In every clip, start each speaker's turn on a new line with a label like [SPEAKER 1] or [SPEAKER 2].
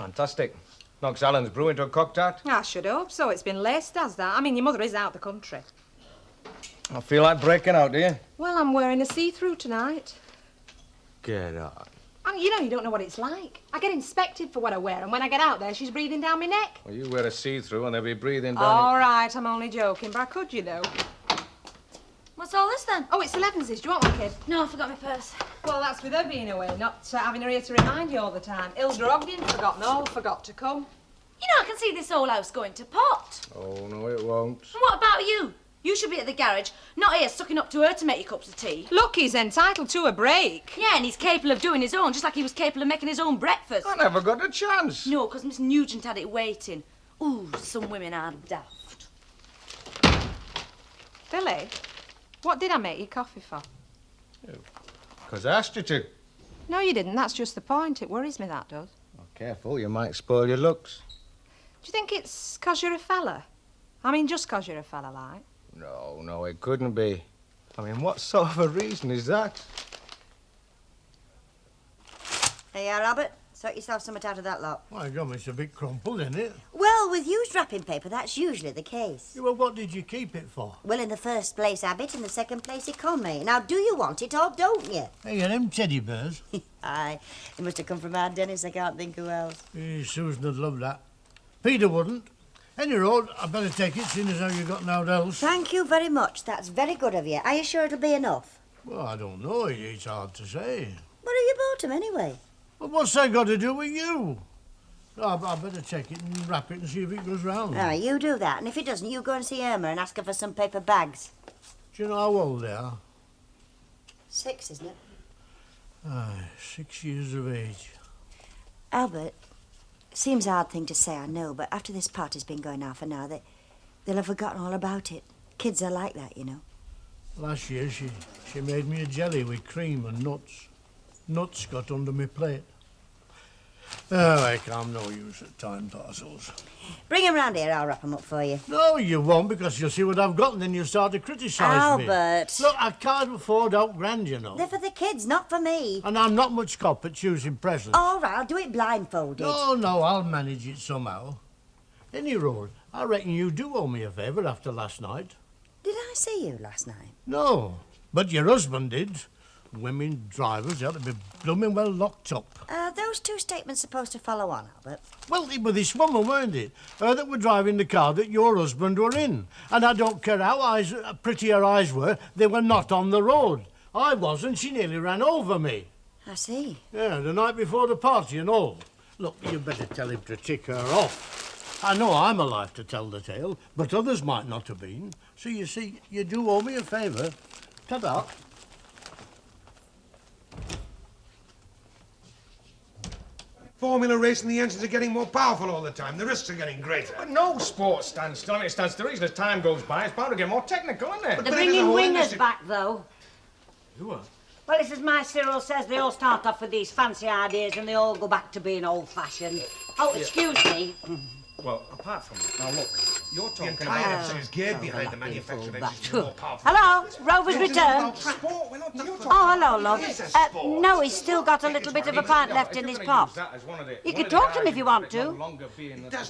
[SPEAKER 1] fantastic. Knocks Alan's brew into a cocktail.
[SPEAKER 2] I should hope so. It's been laced as that. I mean, your mother is out the country.
[SPEAKER 1] I feel like breaking out, do you?
[SPEAKER 2] Well, I'm wearing a see-through tonight.
[SPEAKER 1] Get on.
[SPEAKER 2] You know, you don't know what it's like. I get inspected for what I wear, and when I get out there, she's breathing down my neck.
[SPEAKER 1] Well, you wear a see-through and they'll be breathing down...
[SPEAKER 2] All right, I'm only joking, but I could, you know.
[SPEAKER 3] What's all this, then?
[SPEAKER 2] Oh, it's 11's. Do you want one, kid?
[SPEAKER 3] No, I forgot my purse.
[SPEAKER 2] Well, that's with her being away, not having her here to remind you all the time. Ilda Ogden forgot to come.
[SPEAKER 3] You know, I can see this whole house going to pot.
[SPEAKER 1] Oh, no, it won't.
[SPEAKER 3] And what about you? You should be at the garage, not here sucking up to her to make you cups of tea.
[SPEAKER 2] Look, he's entitled to a break.
[SPEAKER 3] Yeah, and he's capable of doing his own, just like he was capable of making his own breakfast.
[SPEAKER 1] I never got a chance.
[SPEAKER 3] No, because Miss Nugent had it waiting. Ooh, some women are daft.
[SPEAKER 2] Billy, what did I make you coffee for?
[SPEAKER 1] Because I asked you to.
[SPEAKER 2] No, you didn't. That's just the point. It worries me, that does.
[SPEAKER 1] Oh, careful, you might spoil your looks.
[SPEAKER 2] Do you think it's 'cause you're a fella? I mean, just 'cause you're a fella, like?
[SPEAKER 1] No, it couldn't be. I mean, what sort of a reason is that?
[SPEAKER 4] Hey, Robert, sort yourself something out of that lot.
[SPEAKER 5] My God, it's a bit crumpled, isn't it?
[SPEAKER 4] Well, with used wrapping paper, that's usually the case.
[SPEAKER 5] Yeah, well, what did you keep it for?
[SPEAKER 4] Well, in the first place, habit, in the second place, economy. Now, do you want it or don't you?
[SPEAKER 5] Hey, are them teddy bears?
[SPEAKER 4] Aye, it must have come from our Dennis. I can't think who else.
[SPEAKER 5] Susan would love that. Peter wouldn't. Any road, I'd better take it, seeing as how you got nowhere else.
[SPEAKER 4] Thank you very much. That's very good of you. Are you sure it'll be enough?
[SPEAKER 5] Well, I don't know. It's hard to say.
[SPEAKER 4] What have you bought him, anyway?
[SPEAKER 5] Well, what's that got to do with you? I'd better check it and wrap it and see if it goes round.
[SPEAKER 4] You do that, and if it doesn't, you go and see Irma and ask her for some paper bags.
[SPEAKER 5] Do you know how old they are?
[SPEAKER 4] 6, isn't it?
[SPEAKER 5] Aye, 6 years of age.
[SPEAKER 4] Albert, seems a hard thing to say, I know, but after this party's been going on for now, they'll have forgotten all about it. Kids are like that, you know.
[SPEAKER 5] Last year, she made me a jelly with cream and nuts. Nuts got under my plate. Oh, I'm no use at time parcels.
[SPEAKER 4] Bring him round here, I'll wrap him up for you.
[SPEAKER 5] No, you won't, because you'll see what I've got and then you'll start to criticise me.
[SPEAKER 4] Albert!
[SPEAKER 5] Look, I can't afford out grand, you know.
[SPEAKER 4] They're for the kids, not for me.
[SPEAKER 5] And I'm not much cop at choosing presents.
[SPEAKER 4] All right, I'll do it blindfolded.
[SPEAKER 5] No, I'll manage it somehow. Any road, I reckon you do owe me a favour after last night.
[SPEAKER 4] Did I see you last night?
[SPEAKER 5] No, but your husband did. Women drivers ought to be blooming well locked up.
[SPEAKER 4] Those two statements supposed to follow on, Albert?
[SPEAKER 5] Well, it was this woman, weren't it? Her that were driving the car that your husband were in. And I don't care how pretty her eyes were, they were not on the road. I wasn't, she nearly ran over me.
[SPEAKER 4] I see.
[SPEAKER 5] Yeah, the night before the party and all. Look, you better tell him to tick her off. I know I'm alive to tell the tale, but others might not have been. So you see, you do owe me a favour. Ta-da.
[SPEAKER 6] Formula racing, the engines are getting more powerful all the time. The risks are getting greater.
[SPEAKER 1] But no sport stands still. I mean, it stands to reason as time goes by. It's bound to get more technical, isn't it?
[SPEAKER 6] But
[SPEAKER 7] They're
[SPEAKER 6] then there's
[SPEAKER 7] bringing
[SPEAKER 6] a whole
[SPEAKER 7] wingers
[SPEAKER 6] industry-
[SPEAKER 7] back, though.
[SPEAKER 1] Who are?
[SPEAKER 7] Well, it's as my Cyril says, they all start off with these fancy ideas and they all go back to being old-fashioned. Oh, excuse me.
[SPEAKER 1] Well, apart from that, now look, you're
[SPEAKER 6] The
[SPEAKER 1] talking
[SPEAKER 6] entire
[SPEAKER 1] about...
[SPEAKER 6] industry is geared behind the manufacture of engines
[SPEAKER 7] True.
[SPEAKER 6] more powerful.
[SPEAKER 7] Hello, Rover's returned.
[SPEAKER 6] Sport, we're not talking
[SPEAKER 7] Oh, hello, love.
[SPEAKER 6] This is sport.
[SPEAKER 7] No, he's still got a little bit of a pint left in his pop. You can talk to him if you want to.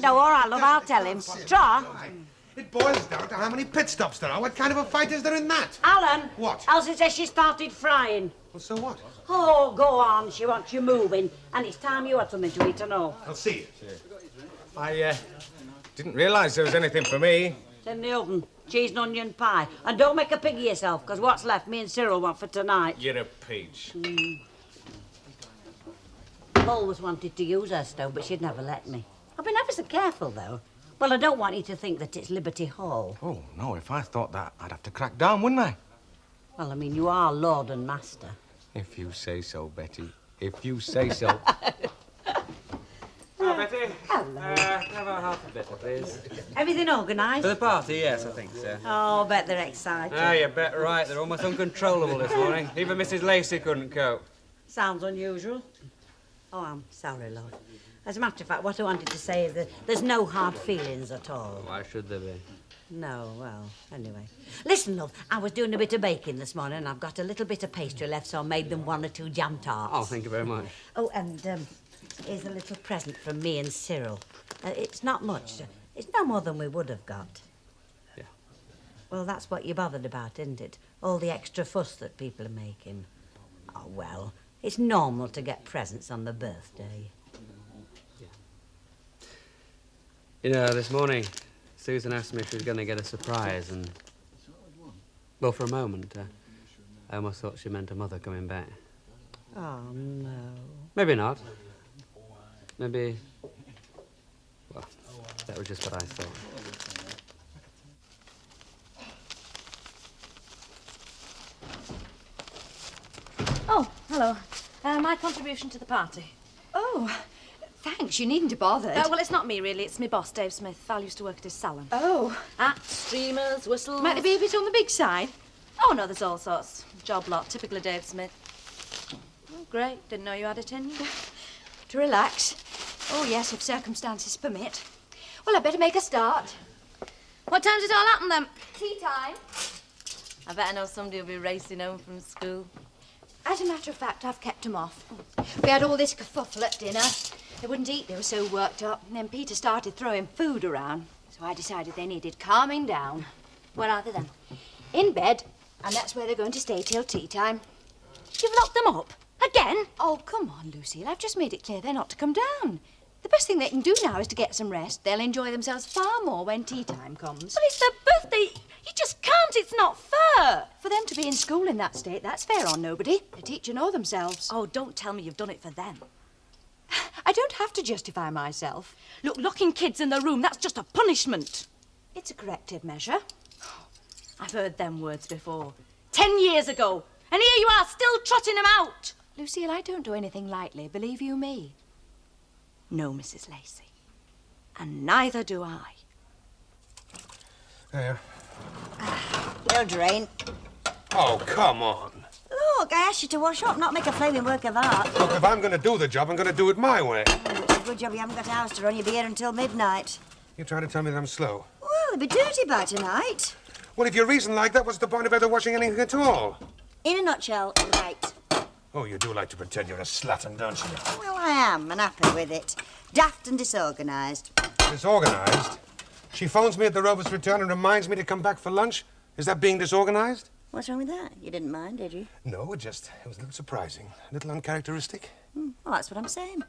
[SPEAKER 7] No, all right, love, I'll tell him. Try.
[SPEAKER 6] It boils down to how many pit stops there are. What kind of a fight is there in that?
[SPEAKER 7] Alan.
[SPEAKER 6] What?
[SPEAKER 7] Elsie says she started frying.
[SPEAKER 6] Well, so what?
[SPEAKER 7] Oh, go on, she wants you moving. And it's time you had something to eat, I know.
[SPEAKER 6] I'll see you.
[SPEAKER 1] I didn't realise there was anything for me.
[SPEAKER 7] It's in the oven. Cheese and onion pie. And don't make a pig of yourself, because what's left me and Cyril want for tonight.
[SPEAKER 1] You're a peach.
[SPEAKER 7] I've always wanted to use her stove, but she'd never let me. I've been ever so careful, though. Well, I don't want you to think that it's Liberty Hall.
[SPEAKER 1] Oh, no, if I thought that, I'd have to crack down, wouldn't I?
[SPEAKER 7] Well, I mean, you are Lord and Master.
[SPEAKER 1] If you say so, Betty. If you say so.
[SPEAKER 8] Oh, Betty.
[SPEAKER 7] Hello.
[SPEAKER 8] Have a half a bit, please.
[SPEAKER 7] Everything organised?
[SPEAKER 8] For the party, yes, I think so.
[SPEAKER 7] Oh, I bet they're excited.
[SPEAKER 8] Ah, you bet right. They're almost uncontrollable this morning. Even Mrs. Lacey couldn't cope.
[SPEAKER 7] Sounds unusual. Oh, I'm sorry, love. As a matter of fact, what I wanted to say is that there's no hard feelings at all.
[SPEAKER 8] Why should there be?
[SPEAKER 7] No, well, anyway. Listen, love, I was doing a bit of baking this morning and I've got a little bit of pastry left, so I made them 1 or 2 jam tarts.
[SPEAKER 8] Oh, thank you very much.
[SPEAKER 7] Oh, and Here's a little present from me and Cyril. It's not much. It's no more than we would have got.
[SPEAKER 8] Yeah.
[SPEAKER 7] Well, that's what you're bothered about, isn't it? All the extra fuss that people are making. Oh, well, it's normal to get presents on the birthday.
[SPEAKER 8] You know, this morning, Susan asked me if she was going to get a surprise, and... Well, for a moment, I almost thought she meant her mother coming back.
[SPEAKER 7] Oh, no.
[SPEAKER 8] Maybe not. Maybe... Well, that was just what I thought.
[SPEAKER 3] Oh, hello. My contribution to the party.
[SPEAKER 2] Oh, thanks. You needn't have bothered.
[SPEAKER 3] Well, it's not me, really. It's my boss, Dave Smith. Val used to work at his salon.
[SPEAKER 2] Oh.
[SPEAKER 3] Hats, streamers, whistles...
[SPEAKER 2] Might it be a bit on the big side?
[SPEAKER 3] Oh, no, there's all sorts. Job lot, typical of Dave Smith. Oh, great. Didn't know you had it in you.
[SPEAKER 2] To relax. Oh, yes, if circumstances permit. Well, I'd better make a start.
[SPEAKER 3] What time did it all happen, then?
[SPEAKER 2] Tea time.
[SPEAKER 3] I bet I know somebody will be racing home from school.
[SPEAKER 2] As a matter of fact, I've kept them off. We had all this kerfuffle at dinner. They wouldn't eat, they were so worked up. And then Peter started throwing food around. So I decided they needed calming down.
[SPEAKER 3] Where are they, then?
[SPEAKER 2] In bed, and that's where they're going to stay till tea time.
[SPEAKER 3] You've locked them up? Again?
[SPEAKER 2] Oh, come on, Lucille. I've just made it clear they're not to come down. The best thing they can do now is to get some rest. They'll enjoy themselves far more when tea time comes.
[SPEAKER 3] But it's their birthday. You just can't. It's not fair.
[SPEAKER 2] For them to be in school in that state, that's fair on nobody. The teacher know themselves.
[SPEAKER 3] Oh, don't tell me you've done it for them.
[SPEAKER 2] I don't have to justify myself.
[SPEAKER 3] Look, locking kids in the room, that's just a punishment.
[SPEAKER 2] It's a corrective measure.
[SPEAKER 3] I've heard them words before. 10 years ago. And here you are, still trotting them out.
[SPEAKER 2] Lucille, I don't do anything lightly, believe you me.
[SPEAKER 3] No, Mrs. Lacey. And neither do I.
[SPEAKER 6] There.
[SPEAKER 4] Well, drain.
[SPEAKER 6] Oh, come on.
[SPEAKER 4] Look, I asked you to wash up, not make a flaming work of art.
[SPEAKER 6] Look, if I'm going to do the job, I'm going to do it my way.
[SPEAKER 4] It's a good job you haven't got a house to run. You'll be here until midnight.
[SPEAKER 6] You're trying to tell me that I'm slow.
[SPEAKER 4] Well, it'll be dirty by tonight.
[SPEAKER 6] Well, if you reason like that, what's the point of ever washing anything at all?
[SPEAKER 4] In a nutshell, right.
[SPEAKER 6] Oh, you do like to pretend you're a slattern, don't you?
[SPEAKER 4] Well, I am, and happy with it. Daft and disorganised.
[SPEAKER 6] Disorganised? She phones me at the Rover's return and reminds me to come back for lunch? Is that being disorganised?
[SPEAKER 4] What's wrong with that? You didn't mind, did you?
[SPEAKER 6] No, it was a little surprising. A little uncharacteristic.
[SPEAKER 4] Well, that's what I'm saying.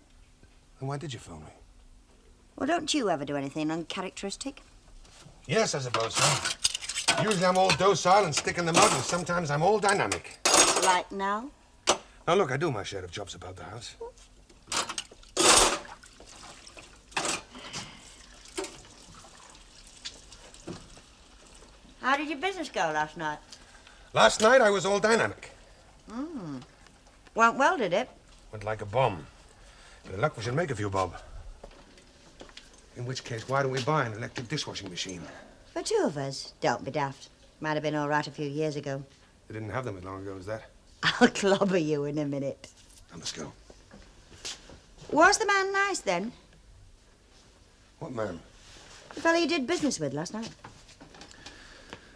[SPEAKER 6] Then why did you phone me?
[SPEAKER 4] Well, don't you ever do anything uncharacteristic?
[SPEAKER 6] Yes, I suppose so. Usually I'm all docile and stick in the mud, and sometimes I'm all dynamic.
[SPEAKER 4] Like now?
[SPEAKER 6] Now, look, I do my share of jobs about the house.
[SPEAKER 4] How did your business go last night?
[SPEAKER 6] Last night, I was all dynamic.
[SPEAKER 4] Went well, did it?
[SPEAKER 6] Went like a bomb. With luck, we should make a few bob. In which case, why don't we buy an electric dishwashing machine?
[SPEAKER 4] For two of us. Don't be daft. Might have been all right a few years ago.
[SPEAKER 6] They didn't have them as long ago as that.
[SPEAKER 4] I'll clobber you in a minute.
[SPEAKER 6] I must go.
[SPEAKER 4] Was the man nice, then?
[SPEAKER 6] What man?
[SPEAKER 4] The fellow you did business with last night?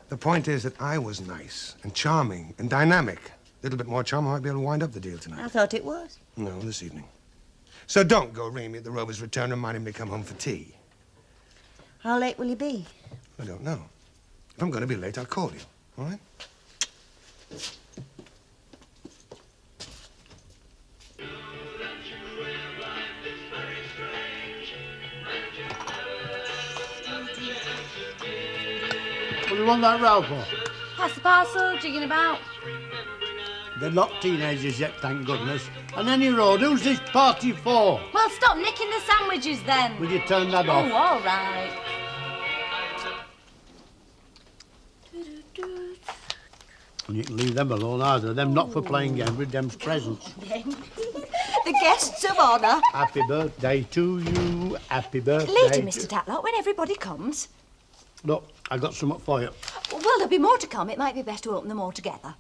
[SPEAKER 6] The point is that I was nice and charming and dynamic. A little bit more charm, I might be able to wind up the deal tonight.
[SPEAKER 4] I thought it was.
[SPEAKER 6] No, this evening. So don't go ringing me at the Rover's return reminding me to come home for tea.
[SPEAKER 4] How late will you be?
[SPEAKER 6] I don't know. If I'm going to be late, I'll call you, all right?
[SPEAKER 5] What do you want that row for?
[SPEAKER 3] Pass the parcel, jigging about.
[SPEAKER 5] They're not teenagers yet, thank goodness. On any road, who's this party for?
[SPEAKER 3] Well, stop nicking the sandwiches then.
[SPEAKER 5] Will you turn that
[SPEAKER 3] Oh,
[SPEAKER 5] off?
[SPEAKER 3] all right.
[SPEAKER 5] And you can leave them alone either. Them not for playing games with them's presents.
[SPEAKER 2] The guests of honour.
[SPEAKER 5] Happy birthday to you. Happy birthday.
[SPEAKER 2] Later, Mr. Tatlock, when everybody comes.
[SPEAKER 5] Look, I got something for you.
[SPEAKER 2] Well, there'll be more to come. It might be best to open them all together.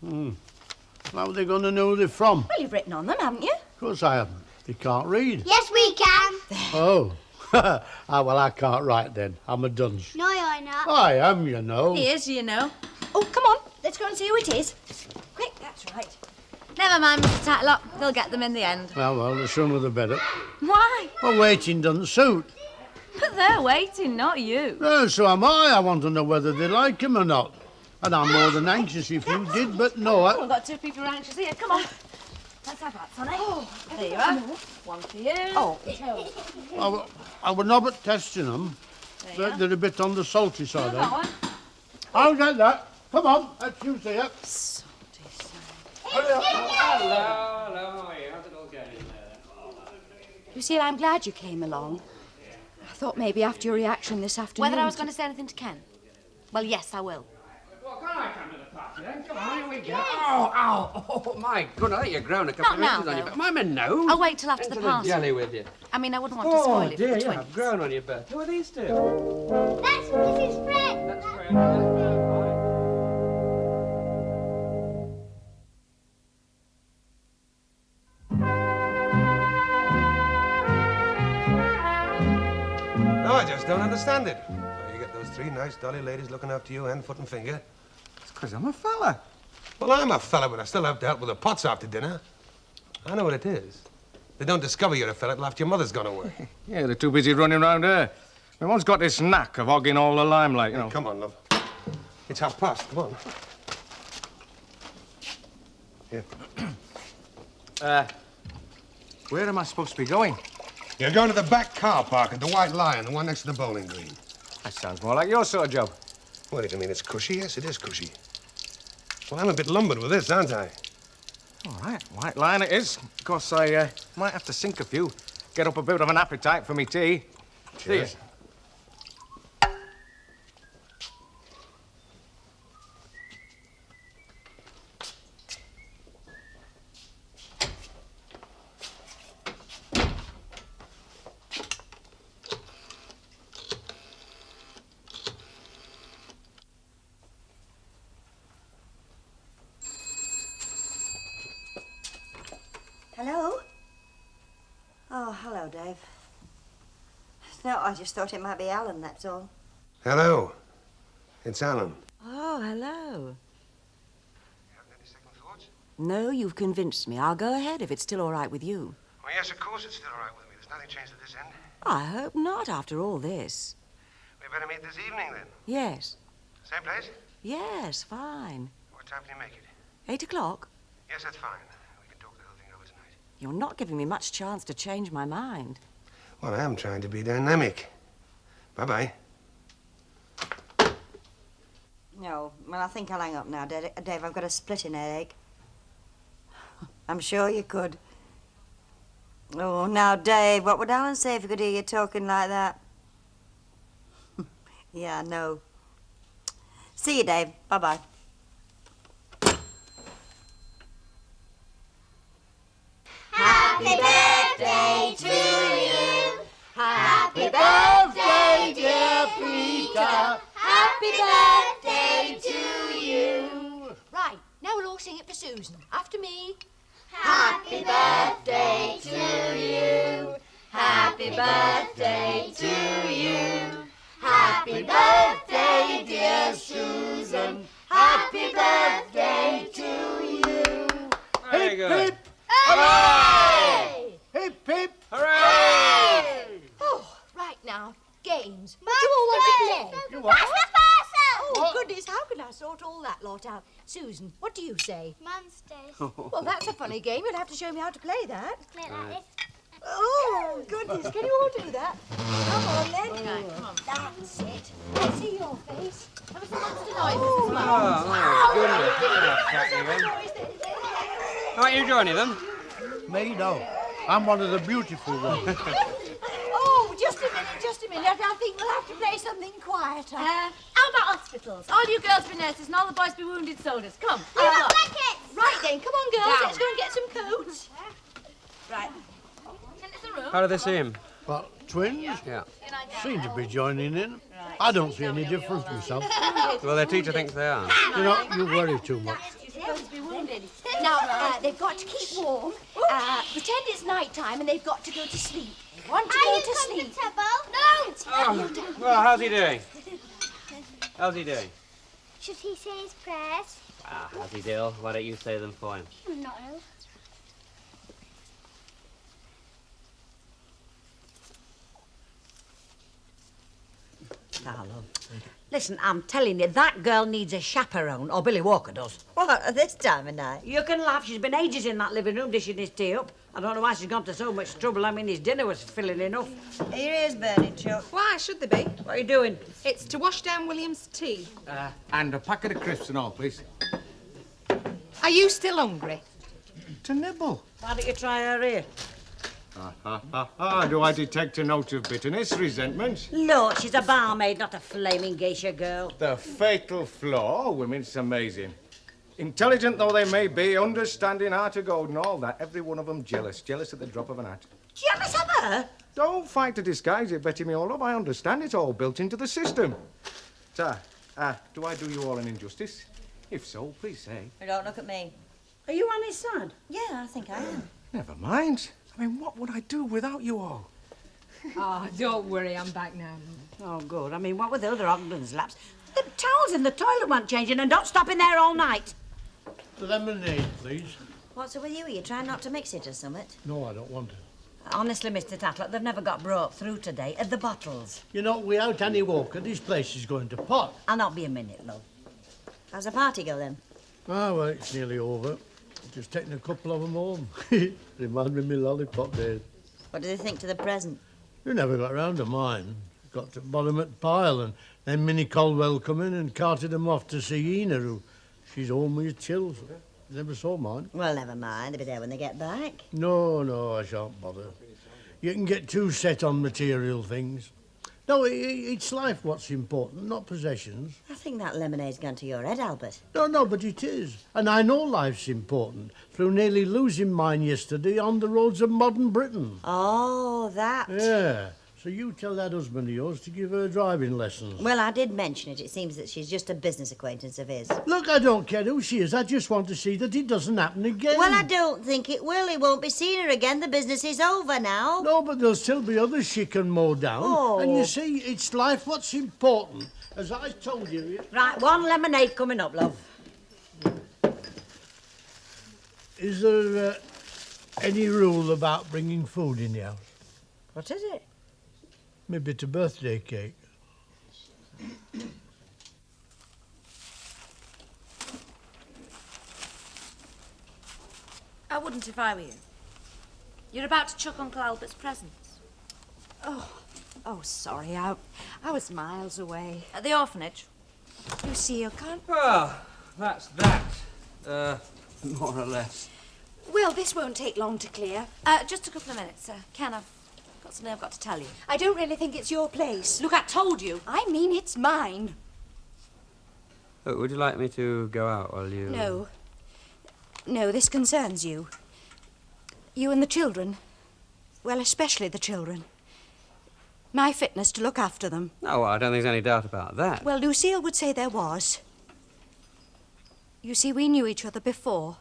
[SPEAKER 5] How are they going to know who they're from?
[SPEAKER 2] Well, you've written on them, haven't you?
[SPEAKER 5] Of course I haven't. They can't read.
[SPEAKER 9] Yes, we can.
[SPEAKER 5] Oh. Well, I can't write then. I'm a dunce.
[SPEAKER 9] No, you're not.
[SPEAKER 5] I am, you know.
[SPEAKER 3] He is, you know.
[SPEAKER 2] Oh, come on. Let's go and see who it is. Quick, that's right.
[SPEAKER 3] Never mind, Mr. Tatlock. They'll get them in the end.
[SPEAKER 5] Well, the sooner the better.
[SPEAKER 3] Why?
[SPEAKER 5] Well, waiting doesn't suit.
[SPEAKER 3] But they're waiting, not you.
[SPEAKER 5] So am I. I want to know whether they like him or not. And I'm more than anxious if you did, but no.
[SPEAKER 3] Oh, we've got two people who are anxious here. Come on. Let's have that, Sonny. Oh, there you are. One for you. Oh, two.
[SPEAKER 5] I would not but testing them. They're a bit on the salty side.
[SPEAKER 3] Go on.
[SPEAKER 5] I'll get that. Come on, let's use it.
[SPEAKER 3] Salty side.
[SPEAKER 8] Hello, how are you? How's it all going in there?
[SPEAKER 2] Lucille, I'm glad you came along. I thought maybe after your reaction this afternoon...
[SPEAKER 3] Whether I was going to say anything to Ken? Well, yes, I will.
[SPEAKER 8] Well, can I come to the party then? Come on, here we go. Oh, my goodness, I think you've grown a couple
[SPEAKER 3] Not
[SPEAKER 8] of inches
[SPEAKER 3] now,
[SPEAKER 8] on your
[SPEAKER 3] though.
[SPEAKER 8] back. Mama, no.
[SPEAKER 3] I'll wait till after the
[SPEAKER 8] Into
[SPEAKER 3] party.
[SPEAKER 8] jelly with you.
[SPEAKER 3] I mean, I wouldn't want to spoil it for the twins.
[SPEAKER 8] I've grown on your birth. Who are these two?
[SPEAKER 9] That's Mrs. Fred.
[SPEAKER 8] That's Fred. That's
[SPEAKER 6] No, I just don't understand it. So you get those three nice dolly ladies looking after you, hand, foot and finger.
[SPEAKER 1] It's 'cause I'm a fella.
[SPEAKER 6] Well, I'm a fella, but I still have to help with the pots after dinner. I know what it is. They don't discover you're a fella till after your mother's gone away.
[SPEAKER 1] Yeah, they're too busy running around here. My one's got this knack of hogging all the limelight, you know.
[SPEAKER 6] Come on, love. It's 1:30. Come on. Here.
[SPEAKER 1] Where am I supposed to be going?
[SPEAKER 6] You're going to the back car park at the White Lion, the one next to the bowling green.
[SPEAKER 1] That sounds more like your sort of job.
[SPEAKER 6] What do you mean it's cushy? Yes, it is cushy. Well, I'm a bit lumbered with this, aren't I?
[SPEAKER 1] All right, White Lion it is. Of course, I might have to sink a few. Get up a bit of an appetite for me tea.
[SPEAKER 6] Cheers.
[SPEAKER 4] Hello? Oh, hello, Dave. No, I just thought it might be Alan, that's all.
[SPEAKER 6] Hello. It's Alan.
[SPEAKER 7] Oh, hello.
[SPEAKER 6] You having any second thoughts?
[SPEAKER 7] No, you've convinced me. I'll go ahead if it's still all right with you.
[SPEAKER 6] Well, yes, of course it's still all right with me. There's nothing changed at this end.
[SPEAKER 7] I hope not after all this.
[SPEAKER 6] We better meet this evening, then.
[SPEAKER 7] Yes.
[SPEAKER 6] Same place?
[SPEAKER 7] Yes, fine.
[SPEAKER 6] What time can you make it?
[SPEAKER 7] 8 o'clock?
[SPEAKER 6] Yes, that's fine. We can talk the whole thing over tonight.
[SPEAKER 7] You're not giving me much chance to change my mind.
[SPEAKER 6] Well, I am trying to be dynamic. Bye-bye.
[SPEAKER 4] No, well, I think I'll hang up now, Dave. I've got a splitting headache. I'm sure you could. Oh, now, Dave, what would Alan say if he could hear you talking like that? Yeah, no. See you, Dave. Bye-bye.
[SPEAKER 9] Happy birthday to you.
[SPEAKER 5] Happy birthday, dear Peter.
[SPEAKER 9] Happy birthday to you.
[SPEAKER 2] Right, now we'll all sing it for Susan. After me.
[SPEAKER 9] Happy birthday to you. Happy birthday to you. Happy birthday, dear Susan. Happy birthday to you.
[SPEAKER 8] Very good.
[SPEAKER 9] Hooray!
[SPEAKER 5] Hip, hip.
[SPEAKER 8] Hooray!
[SPEAKER 2] Oh, right now, games. What do you all want to play?
[SPEAKER 5] You what?
[SPEAKER 9] That's the parcel!
[SPEAKER 2] Oh, goodness, how can I sort all that lot out? Susan, what do you say?
[SPEAKER 9] Monsters.
[SPEAKER 2] Well, that's a funny game. You'll have to show me how to play that.
[SPEAKER 9] Play it like this.
[SPEAKER 2] Oh, goodness, can you all do that? Come on, then. Right, come on. That's it. I see your face. Have some monster noises as well.
[SPEAKER 8] How are you joining them?
[SPEAKER 5] Me, no. I'm one of the beautiful ones.
[SPEAKER 2] Oh, just a minute. I think we'll have to play something quieter.
[SPEAKER 3] How about hospitals? All you girls be nurses and all the boys be wounded soldiers. Come.
[SPEAKER 2] Right then, come on, girls.
[SPEAKER 3] Down.
[SPEAKER 2] Let's go and get some coats.
[SPEAKER 3] Right. Send us a room.
[SPEAKER 8] How do they seem?
[SPEAKER 5] But twins
[SPEAKER 8] Yeah.
[SPEAKER 5] seem to be joining in. I don't see any difference myself.
[SPEAKER 8] Well, their teacher thinks they are.
[SPEAKER 5] You know, you worry too much.
[SPEAKER 3] You're supposed to be wounded.
[SPEAKER 2] Now, they've got to keep warm, pretend it's night time, and they've got to go to sleep. They want to go to sleep.
[SPEAKER 9] No!
[SPEAKER 8] Well, how's he doing? How's he doing?
[SPEAKER 9] Should he say his prayers?
[SPEAKER 8] Ah, how's he deal? Why don't you say them for him?
[SPEAKER 9] I'm not ill.
[SPEAKER 7] Now, love. Listen, I'm telling you, that girl needs a chaperone, or Billy Walker does.
[SPEAKER 4] What, at this time of night?
[SPEAKER 7] You can laugh. She's been ages in that living room dishing his tea up. I don't know why she's gone to so much trouble. I mean, his dinner was filling enough.
[SPEAKER 4] Here he is, Bernie, Chuck.
[SPEAKER 10] Why should they be?
[SPEAKER 7] What are you doing?
[SPEAKER 10] It's to wash down William's tea.
[SPEAKER 1] And a packet of crisps and all, please.
[SPEAKER 10] Are you still hungry?
[SPEAKER 1] To nibble.
[SPEAKER 7] Why don't you try her here?
[SPEAKER 1] Do I detect a note of bitterness, resentment?
[SPEAKER 7] Look, she's a barmaid, not a flaming geisha girl.
[SPEAKER 1] The fatal flaw. Women's amazing. Intelligent though they may be, understanding how to go and all that, every one of them jealous. Jealous at the drop of an hat.
[SPEAKER 7] Jealous of her?
[SPEAKER 1] Don't fight to disguise it, Betty, me all love. I understand it's all built into the system. Sir, do I do you all an injustice? If so, please say.
[SPEAKER 4] Don't look at me.
[SPEAKER 7] Are you on his side?
[SPEAKER 4] Yeah, I think I am.
[SPEAKER 1] Never mind. I mean, what would I do without you all?
[SPEAKER 10] Oh, don't worry, I'm back now.
[SPEAKER 7] Oh, good. I mean, what with the other Ogden's laps? The towels in the toilet weren't changing, and don't stop in there all night.
[SPEAKER 5] Lemonade, please.
[SPEAKER 4] What's it with you? Are you trying not to mix it or something?
[SPEAKER 5] No, I don't want it.
[SPEAKER 7] Honestly, Mr. Tatlock, they've never got brought through today. At the bottles.
[SPEAKER 5] You know, without Annie Walker, this place is going to pot.
[SPEAKER 7] I'll not be a minute, love.
[SPEAKER 4] How's the party go then?
[SPEAKER 5] Ah, well, it's nearly over. Just taking a couple of them home. Remind me of my lollipop days.
[SPEAKER 4] What do they think to the present?
[SPEAKER 5] You never got round to mine. Got to bottom at the pile, and then Minnie Caldwell come in and carted them off to see Ena, who she's home with chills. Never saw mine.
[SPEAKER 4] Well, never mind. They'll be there when they get back.
[SPEAKER 5] No, I shan't bother. You can get too set on material things. No, it's life what's important, not possessions.
[SPEAKER 4] I think that lemonade's gone to your head, Albert.
[SPEAKER 5] No, but it is. And I know life's important, through nearly losing mine yesterday on the roads of modern Britain.
[SPEAKER 4] Oh, that.
[SPEAKER 5] Yeah. So you tell that husband of yours to give her driving lessons.
[SPEAKER 4] Well, I did mention it. It seems that she's just a business acquaintance of his.
[SPEAKER 5] Look, I don't care who she is. I just want to see that it doesn't happen again.
[SPEAKER 4] Well, I don't think it will. He won't be seeing her again. The business is over now.
[SPEAKER 5] No, but there'll still be others she can mow down.
[SPEAKER 4] Oh.
[SPEAKER 5] And you see, it's life what's important. As I told you...
[SPEAKER 7] Right, one lemonade coming up, love.
[SPEAKER 5] Is there any rule about bringing food in the house?
[SPEAKER 7] What is it?
[SPEAKER 5] Maybe it's a birthday cake.
[SPEAKER 3] I wouldn't if I were you. You're about to chuck Uncle Albert's presents.
[SPEAKER 2] Oh, sorry. I was miles away.
[SPEAKER 3] At the orphanage.
[SPEAKER 2] Lucille, can't...
[SPEAKER 8] Well, that's that. More or less.
[SPEAKER 2] Well, this won't take long to clear.
[SPEAKER 3] Just a couple of minutes. Ken, I've got something I've got to tell you.
[SPEAKER 2] I don't really think it's your place.
[SPEAKER 3] Look, I told you.
[SPEAKER 2] I mean, it's mine.
[SPEAKER 8] Would you like me to go out while you...
[SPEAKER 2] No. No, this concerns you. You and the children. Well, especially the children. My fitness to look after them.
[SPEAKER 8] No, I don't think there's any doubt about that.
[SPEAKER 2] Well, Lucille would say there was. You see, we knew each other before.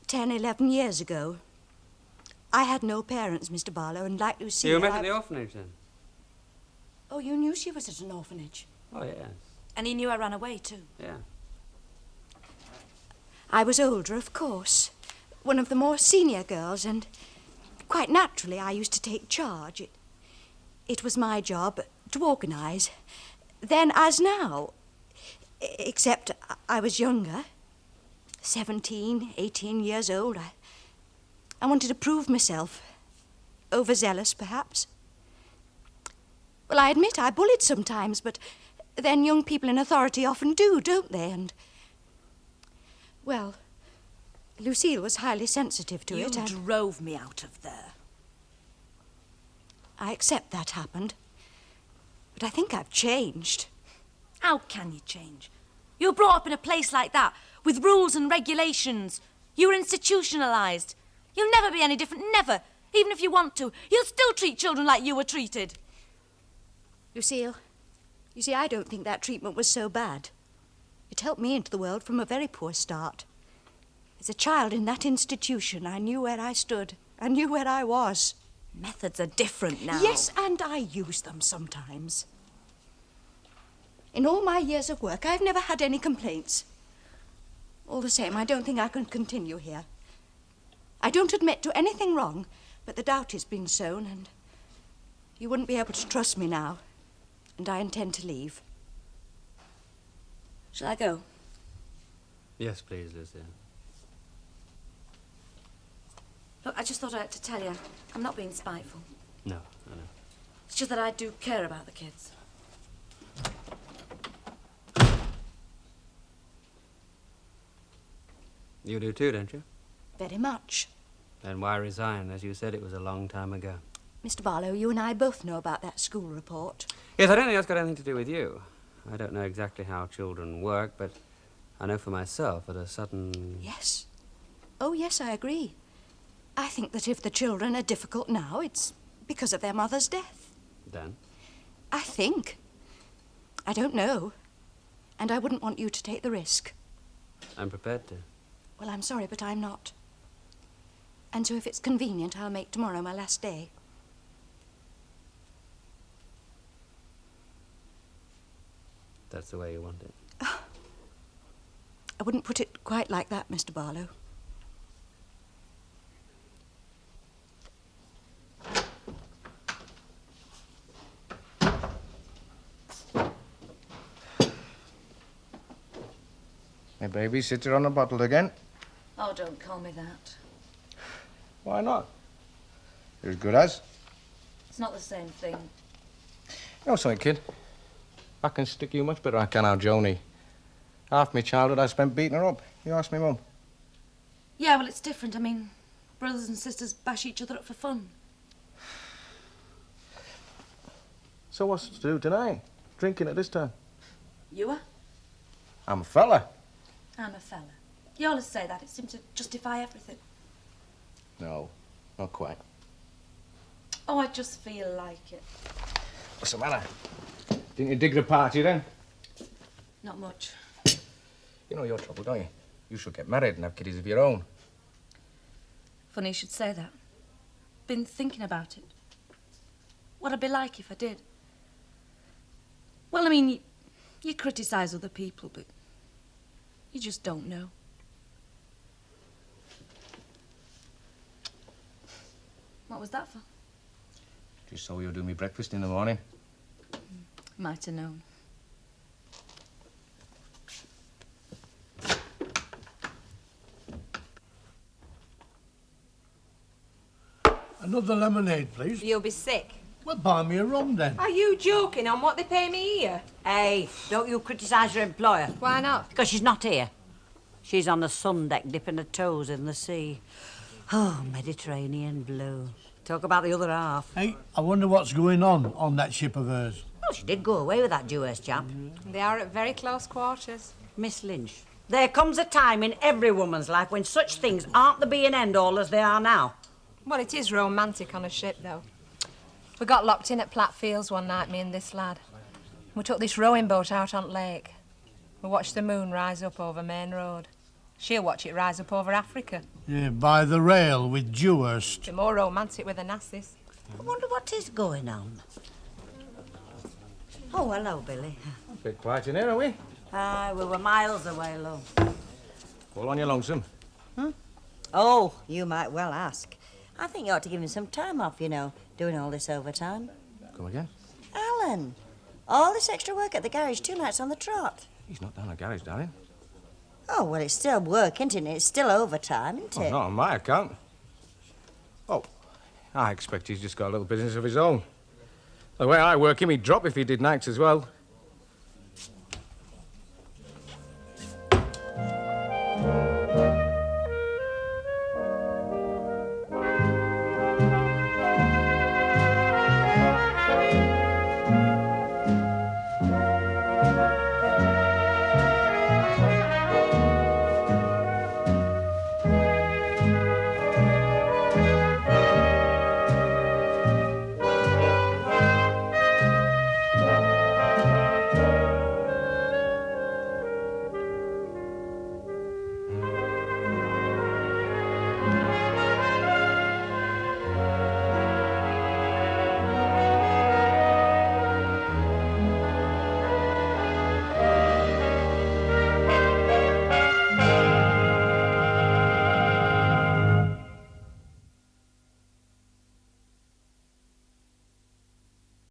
[SPEAKER 2] 10, 11 years ago. I had no parents, Mr. Barlow, and like Lucille...
[SPEAKER 8] You met at the orphanage, then?
[SPEAKER 2] Oh, you knew she was at an orphanage?
[SPEAKER 8] Oh, yes.
[SPEAKER 3] And he knew I ran away, too.
[SPEAKER 8] Yeah.
[SPEAKER 2] I was older, of course. One of the more senior girls, and quite naturally I used to take charge. It was my job to organise. Then as now. Except I was younger. 17, 18 years old. I wanted to prove myself. Overzealous, perhaps. Well, I admit I bullied sometimes, but then young people in authority often do, don't they? And, well, Lucille was highly sensitive to it.
[SPEAKER 3] You drove me out of there.
[SPEAKER 2] I accept that happened. But I think I've changed.
[SPEAKER 3] How can you change? You were brought up in a place like that, with rules and regulations. You were institutionalised. You'll never be any different, never. Even if you want to. You'll still treat children like you were treated.
[SPEAKER 2] Lucille, you see, I don't think that treatment was so bad. It helped me into the world from a very poor start. As a child in that institution, I knew where I stood. I knew where I was.
[SPEAKER 3] Methods are different now.
[SPEAKER 2] Yes, and I use them sometimes. In all my years of work, I've never had any complaints. All the same, I don't think I can continue here. I don't admit to anything wrong, but the doubt has been sown, and you wouldn't be able to trust me now, and I intend to leave. Shall I go?
[SPEAKER 8] Yes, please, Lucia.
[SPEAKER 3] Look, I just thought I had to tell you, I'm not being spiteful.
[SPEAKER 8] No, I know.
[SPEAKER 3] It's just that I do care about the kids.
[SPEAKER 8] You do too, don't you?
[SPEAKER 2] Very much.
[SPEAKER 8] Then why resign? As you said, it was a long time ago.
[SPEAKER 2] Mr. Barlow, you and I both know about that school report.
[SPEAKER 8] Yes, I don't think that's got anything to do with you. I don't know exactly how children work, but I know for myself that a sudden...
[SPEAKER 2] Yes. Oh, yes, I agree. I think that if the children are difficult now, it's because of their mother's death.
[SPEAKER 8] Then?
[SPEAKER 2] I think. I don't know. And I wouldn't want you to take the risk.
[SPEAKER 8] I'm prepared to.
[SPEAKER 2] Well, I'm sorry, but I'm not. And so if it's convenient, I'll make tomorrow my last day.
[SPEAKER 8] That's the way you want it.
[SPEAKER 2] I wouldn't put it quite like that, Mr. Barlow.
[SPEAKER 1] My babysitter on a bottle again.
[SPEAKER 3] Oh, don't call me that.
[SPEAKER 1] Why not? You're as good as.
[SPEAKER 3] It's not the same thing.
[SPEAKER 1] You know something, kid? I can stick you much better than I can our Joni. Half my childhood I spent beating her up. You ask me mum.
[SPEAKER 3] Yeah, well, it's different. I mean, brothers and sisters bash each other up for fun.
[SPEAKER 1] So what's to do tonight? Drinking at this time?
[SPEAKER 3] You are?
[SPEAKER 1] I'm a fella.
[SPEAKER 3] I'm a fella. You always say that. It seems to justify everything.
[SPEAKER 1] No, not quite.
[SPEAKER 3] Oh, I just feel like it.
[SPEAKER 1] What's the matter? Didn't you dig the party then?
[SPEAKER 3] Not much.
[SPEAKER 1] You know your trouble, don't you? You should get married and have kiddies of your own.
[SPEAKER 3] Funny you should say that. Been thinking about it. What I'd be like if I did. Well, I mean, you criticise other people, but you just don't know. What was that for?
[SPEAKER 1] Just so you'll do me breakfast in the morning.
[SPEAKER 3] Might have known.
[SPEAKER 5] Another lemonade, please.
[SPEAKER 10] You'll be sick.
[SPEAKER 5] Well, buy me a rum then.
[SPEAKER 10] Are you joking on what they pay me here?
[SPEAKER 7] Hey, don't you criticise your employer.
[SPEAKER 10] Why not?
[SPEAKER 7] Because she's not here. She's on the sun deck dipping her toes in the sea. Oh, Mediterranean blue. Talk about the other half.
[SPEAKER 5] Hey, I wonder what's going on that ship of hers.
[SPEAKER 7] Well, she did go away with that Jewess chap.
[SPEAKER 10] They are at very close quarters.
[SPEAKER 7] Miss Lynch, there comes a time in every woman's life when such things aren't the be and end all as they are now.
[SPEAKER 10] Well, it is romantic on a ship, though. We got locked in at Plattfields one night, me and this lad. We took this rowing boat out on lake. We watched the moon rise up over Main Road. She'll watch it rise up over Africa.
[SPEAKER 5] Yeah, by the rail with Dewhurst.
[SPEAKER 10] Be more romantic with the Nassis.
[SPEAKER 7] I wonder what is going on. Oh, hello, Billy.
[SPEAKER 1] A bit quiet in here, are we?
[SPEAKER 7] Aye, we were miles away, love.
[SPEAKER 1] All on your lonesome.
[SPEAKER 4] Oh, you might well ask. I think you ought to give him some time off, you know, doing all this overtime.
[SPEAKER 1] Come again?
[SPEAKER 4] Alan, all this extra work at the garage 2 nights on the trot.
[SPEAKER 1] He's not down the garage, darling.
[SPEAKER 4] Oh, well, it's still work, isn't it? It's still overtime, isn't
[SPEAKER 1] Oh,
[SPEAKER 4] it?
[SPEAKER 1] not on my account. Oh, I expect he's just got a little business of his own. The way I work him, he'd drop if he did nights as well.